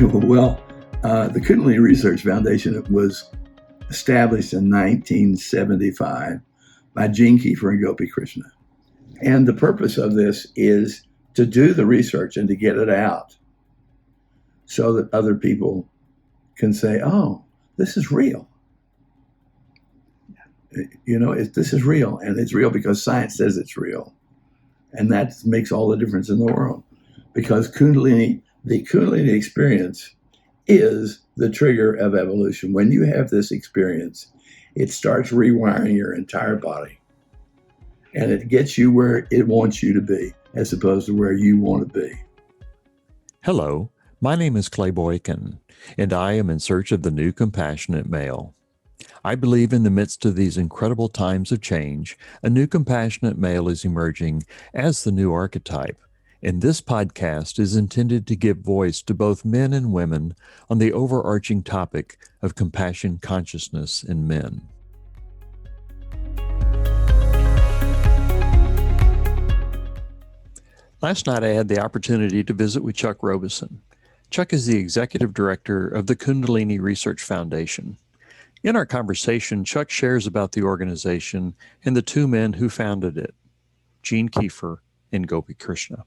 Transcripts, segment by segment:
Well, the Kundalini Research Foundation was established in 1975 by Gene Kiefer and Gopi Krishna. And the purpose of this is to do the research and to get it out so that other people can say, oh, this is real. This is real, and it's real because science says it's real. And that makes all the difference in the world, because the Kundalini experience is the trigger of evolution. When you have this experience, it starts rewiring your entire body, and it gets you where it wants you to be, as opposed to where you want to be. Hello, my name is Clay Boykin, and I am in search of the new compassionate male. I believe in the midst of these incredible times of change, a new compassionate male is emerging as the new archetype. And this podcast is intended to give voice to both men and women on the overarching topic of compassion consciousness in men. Last night I had the opportunity to visit with Chuck Robison. Chuck is the executive director of the Kundalini Research Foundation. In our conversation, Chuck shares about the organization and the two men who founded it, Gene Kiefer and Gopi Krishna.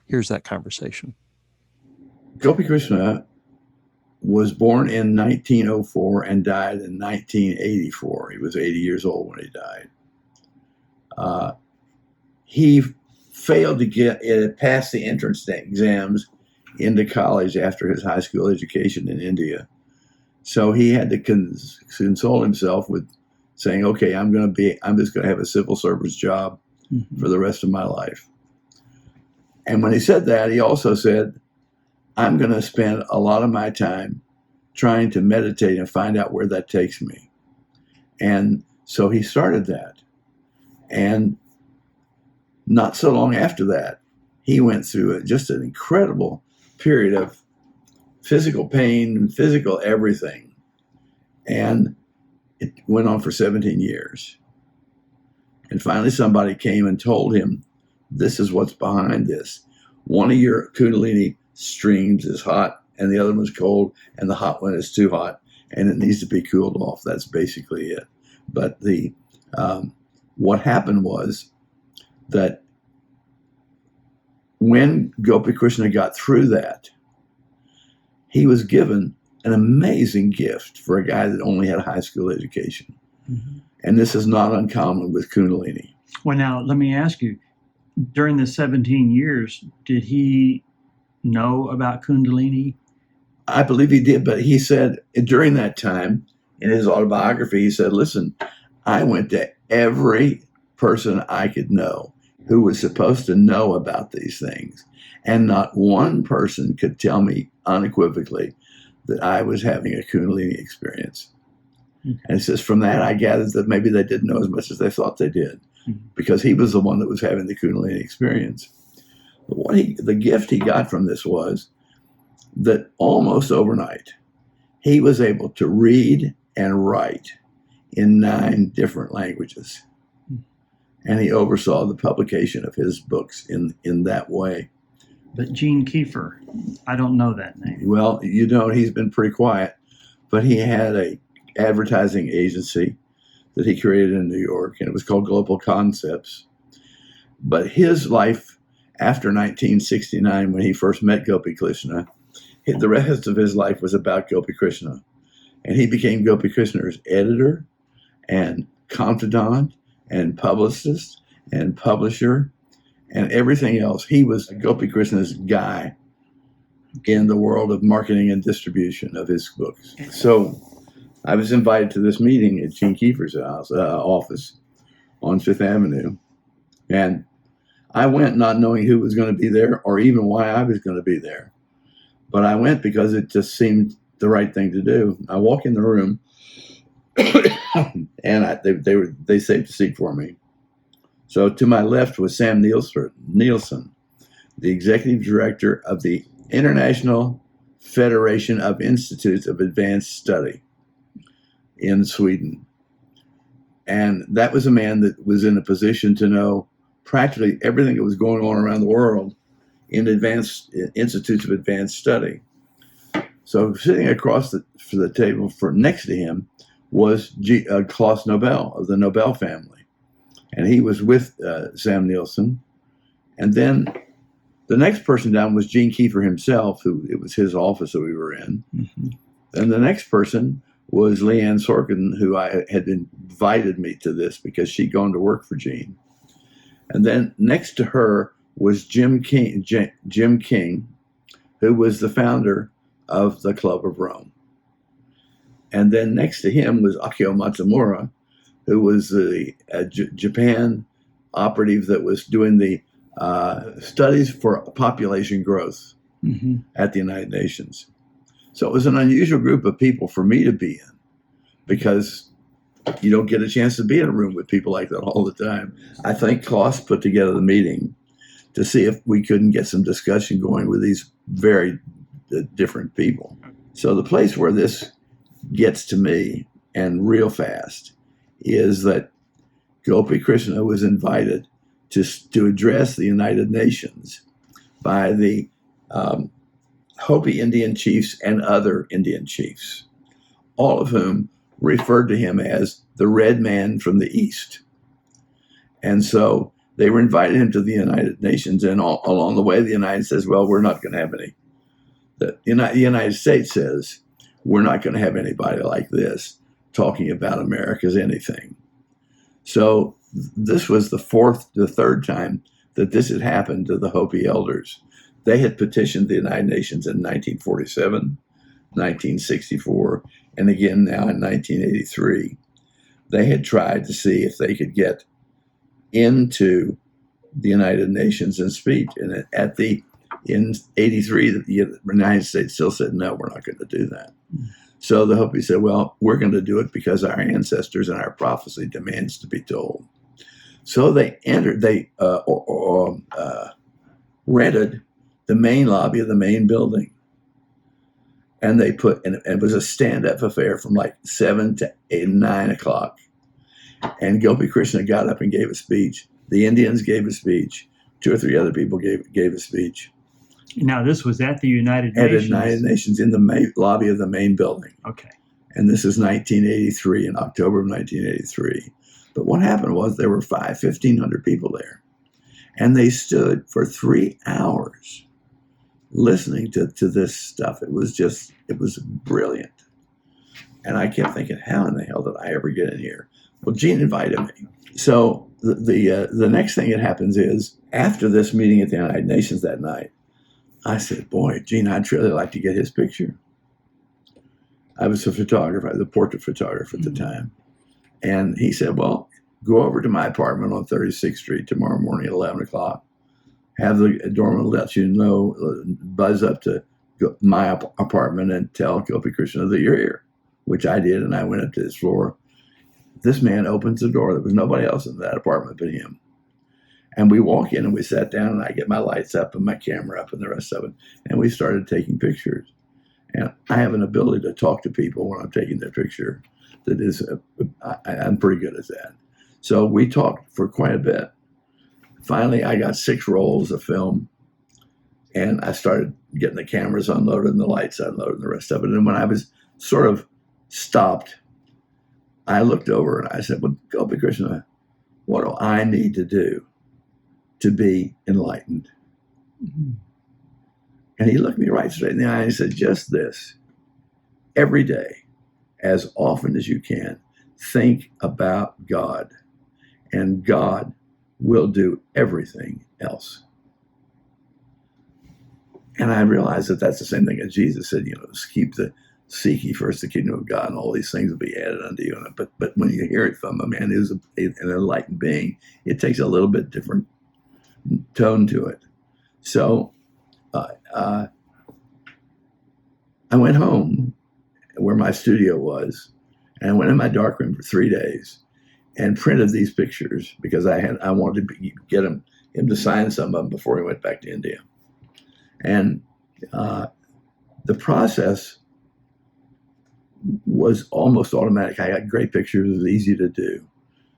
Here's that conversation. Gopi Krishna was born in 1904 and died in 1984. He was 80 years old when he died. He failed to get past the entrance exams into college after his high school education in India. So he had to console himself with saying, okay, I'm just going to have a civil service job for the rest of my life. And when he said that, he also said, I'm going to spend a lot of my time trying to meditate and find out where that takes me. And so he started that. And not so long after that, he went through just an incredible period of physical pain, physical everything. And it went on for 17 years. And finally somebody came and told him, this is what's behind this. One of your Kundalini streams is hot and the other one's cold, and the hot one is too hot and it needs to be cooled off. That's basically it. But what happened was that when Gopi Krishna got through that, he was given an amazing gift for a guy that only had a high school education. Mm-hmm. And this is not uncommon with Kundalini. Well, now, let me ask you, during the 17 years, did he know about Kundalini? I believe he did, but he said during that time, in his autobiography, he said, listen, I went to every person I could know who was supposed to know about these things. And not one person could tell me unequivocally that I was having a Kundalini experience. Mm-hmm. And he says, from that, I gathered that maybe they didn't know as much as they thought they did, because he was the one that was having the Kundalini experience. But the gift he got from this was that almost overnight, he was able to read and write in 9 different languages. And he oversaw the publication of his books in that way. But Gene Kiefer, I don't know that name. Well, he's been pretty quiet, but he had a advertising agency that he created in New York, and it was called Global Concepts. But his life after 1969, when he first met Gopi Krishna, the rest of his life was about Gopi Krishna. And he became Gopi Krishna's editor and confidant and publicist and publisher and everything else. He was Gopi Krishna's guy in the world of marketing and distribution of his books. So I was invited to this meeting at Gene Kiefer's office on Fifth Avenue. And I went not knowing who was going to be there or even why I was going to be there. But I went because it just seemed the right thing to do. I walk in the room and they saved a seat for me. So to my left was Sam Nielsen, the executive director of the International Federation of Institutes of Advanced Study in Sweden. And that was a man that was in a position to know practically everything that was going on around the world in advanced institutes of advanced study. So sitting across the table next to him was Klaus Nobel of the Nobel family. And he was with Sam Nielsen. And then the next person down was Gene Kiefer himself, who it was his office that we were in. Mm-hmm. And the next person was Leanne Sorkin, who I had invited me to this because she'd gone to work for Gene. And then next to her was Jim King, who was the founder of the Club of Rome. And then next to him was Akio Matsumura, who was the Japan operative that was doing the studies for population growth Mm-hmm. at the United Nations. So it was an unusual group of people for me to be in, because you don't get a chance to be in a room with people like that all the time. I think Klaus put together the meeting to see if we couldn't get some discussion going with these very different people. So the place where this gets to me, and real fast, is that Gopi Krishna was invited to address the United Nations by the Hopi Indian chiefs and other Indian chiefs, all of whom referred to him as the Red Man from the East. And so they were inviting him to the United Nations, and along the way, the United States says, well, we're not going to have any. The United States says, we're not going to have anybody like this talking about America's anything. So this was the third time that this had happened to the Hopi elders. They had petitioned the United Nations in 1947, 1964, and again now in 1983. They had tried to see if they could get into the United Nations and speak. And in 83, the United States still said, no, we're not going to do that. So the Hopi said, well, we're going to do it because our ancestors and our prophecy demands to be told. So they rented the main lobby of the main building. And they and it was a stand-up affair from like 7 to 8, 9 o'clock. And Gopi Krishna got up and gave a speech. The Indians gave a speech. 2 or 3 other people gave a speech. Now, this was at the United At Nations? the United Nations in the lobby of the main building. Okay. And this is 1983, in October of 1983. But what happened was there were 1,500 people there. And they stood for 3 hours listening to this stuff. It was brilliant. And I kept thinking, how in the hell did I ever get in here? Well, Gene invited me. So the next thing that happens is, after this meeting at the United Nations that night, I said, boy, Gene, I'd really like to get his picture. I was a photographer, the portrait photographer at the time. And he said, well, go over to my apartment on 36th Street tomorrow morning at 11 o'clock. Have the doorman let you know, buzz up to my apartment and tell Gopi Krishna that you're here, which I did. And I went up to his floor. This man opens the door. There was nobody else in that apartment but him. And we walk in and we sat down, and I get my lights up and my camera up and the rest of it. And we started taking pictures. And I have an ability to talk to people when I'm taking their picture that is, I'm pretty good at that. So we talked for quite a bit. Finally, I got 6 rolls of film, and I started getting the cameras unloaded and the lights unloaded and the rest of it. And when I was sort of stopped, I looked over and I said, well, Gopi Krishna, what do I need to do to be enlightened? Mm-hmm. And he looked me right straight in the eye and he said, just this. Every day, as often as you can, think about God, and God will do everything else. And I realized that that's the same thing as Jesus said, seek ye first the kingdom of God, and all these things will be added unto you. But when you hear it from a man who's an enlightened being, it takes a little bit different tone to it. So I went home where my studio was, and I went in my darkroom for 3 days and printed these pictures because I wanted to get him to sign some of them before he went back to India. And the process was almost automatic. I got great pictures. It was easy to do.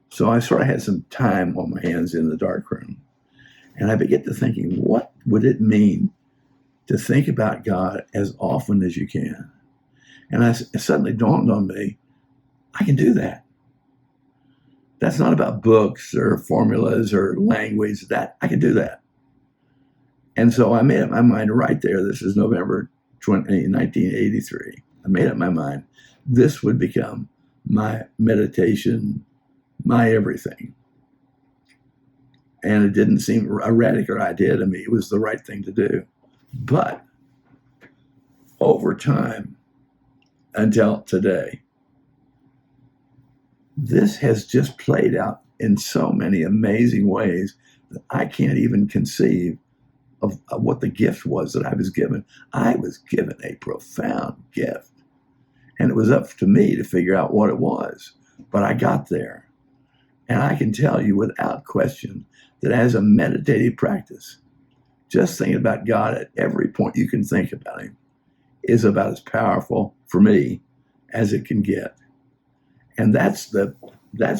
So I sort of had some time on my hands in the darkroom. And I began to thinking, what would it mean to think about God as often as you can. And it suddenly dawned on me, I can do that. That's not about books or formulas or language. That I can do that. And so I made up my mind right there. This is November 1983. I made up my mind. This would become my meditation, my everything. And it didn't seem a radical idea to me. It was the right thing to do. But over time, until today, this has just played out in so many amazing ways that I can't even conceive of what the gift was that I was given. I was given a profound gift, and it was up to me to figure out what it was. But I got there, and I can tell you without question that as a meditative practice, just thinking about God at every point you can think about him is about as powerful for me as it can get. And that's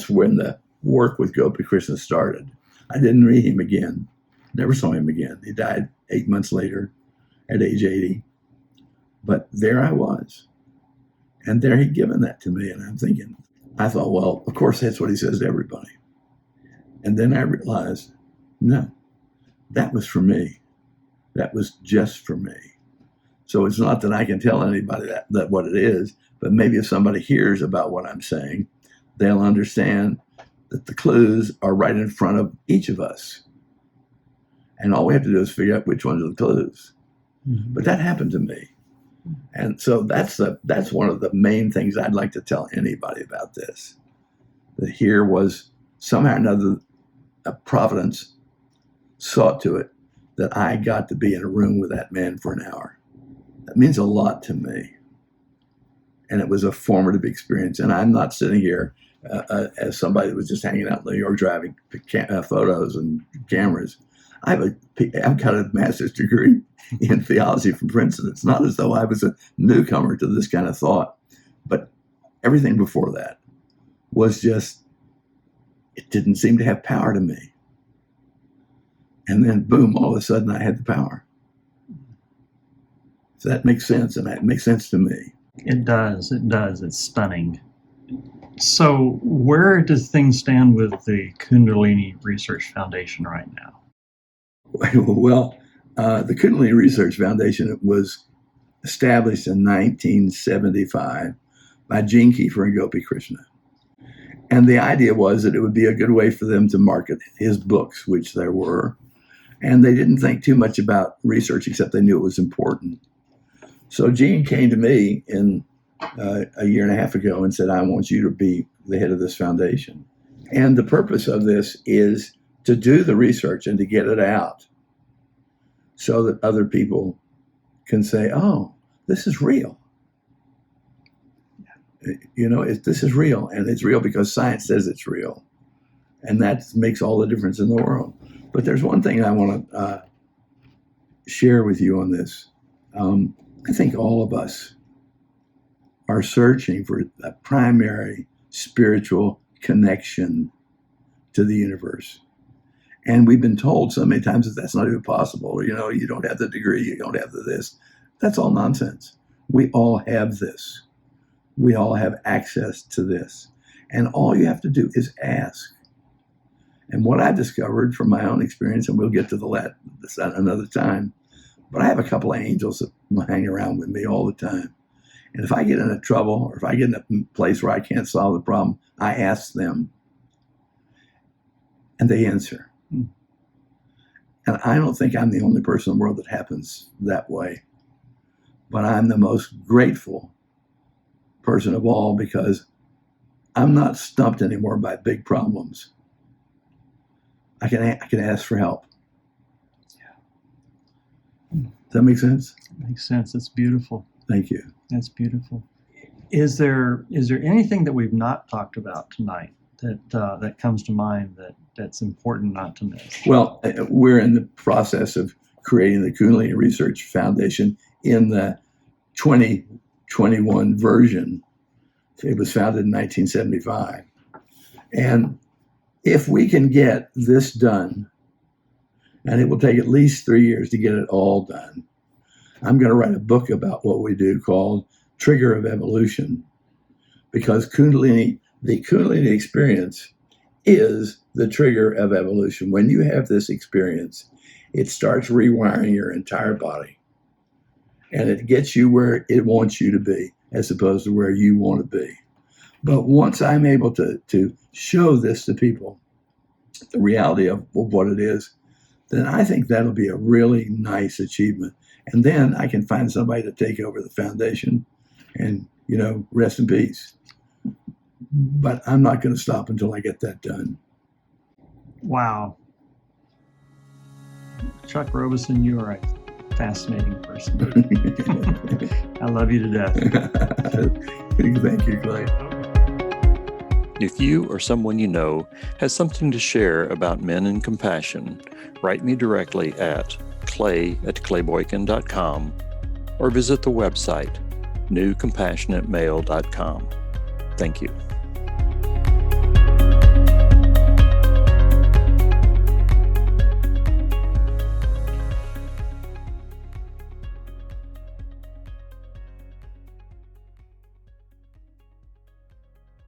when the work with Gopi Krishna started. I didn't read him again, never saw him again. He died 8 months later at age 80. But there I was. And there he'd given that to me. And I thought, well, of course, that's what he says to everybody. And then I realized, no, that was for me. That was just for me. So it's not that I can tell anybody that what it is, but maybe if somebody hears about what I'm saying, they'll understand that the clues are right in front of each of us. And all we have to do is figure out which ones are the clues. Mm-hmm. But that happened to me. And so that's one of the main things I'd like to tell anybody about this. That here was somehow or another a providence saw to it that I got to be in a room with that man for an hour. That means a lot to me. And it was a formative experience. And I'm not sitting here as somebody that was just hanging out in New York driving photos and cameras. I've got a master's degree in theology from Princeton. It's not as though I was a newcomer to this kind of thought. But everything before that was just, it didn't seem to have power to me. And then, boom, all of a sudden I had the power. So that makes sense, and that makes sense to me. It does. It's stunning. So where does things stand with the Kundalini Research Foundation right now? Well, the Kundalini Research Foundation was established in 1975 by Gene Kiefer and Gopi Krishna. And the idea was that it would be a good way for them to market his books, which there were. And they didn't think too much about research, except they knew it was important. So Gene came to me a year and a half ago and said, I want you to be the head of this foundation. And the purpose of this is to do the research and to get it out so that other people can say, oh, this is real. You know, this is real, and it's real because science says it's real. And that makes all the difference in the world. But there's one thing I want to share with you on this. I think all of us are searching for a primary spiritual connection to the universe. And we've been told so many times that that's not even possible. You know, you don't have the degree, you don't have the this. That's all nonsense. We all have this. We all have access to this. And all you have to do is ask. And what I discovered from my own experience, and we'll get to this another time, but I have a couple of angels that hang around with me all the time. And if I get into trouble or if I get in a place where I can't solve the problem, I ask them. And they answer. And I don't think I'm the only person in the world that happens that way. But I'm the most grateful person of all because I'm not stumped anymore by big problems. I can ask for help. Yeah. Does that make sense? It makes sense. It's beautiful. Thank you. That's beautiful. Is there anything that we've not talked about tonight that comes to mind that's important not to miss? Well, we're in the process of creating the Kundalini Research Foundation in the 2021 version. It was founded in 1975. And if we can get this done, and it will take at least 3 years to get it all done, I'm going to write a book about what we do called Trigger of Evolution, because the Kundalini experience is the trigger of evolution. When you have this experience, it starts rewiring your entire body, and it gets you where it wants you to be as opposed to where you want to be. But once I'm able to show this to people, the reality of what it is, then I think that'll be a really nice achievement. And then I can find somebody to take over the foundation and, rest in peace. But I'm not going to stop until I get that done. Wow. Chuck Robison, you are a fascinating person. I love you to death. Thank you, Clay. If you or someone you know has something to share about men and compassion, write me directly at clay@clayboykin.com or visit the website newcompassionatemale.com. Thank you.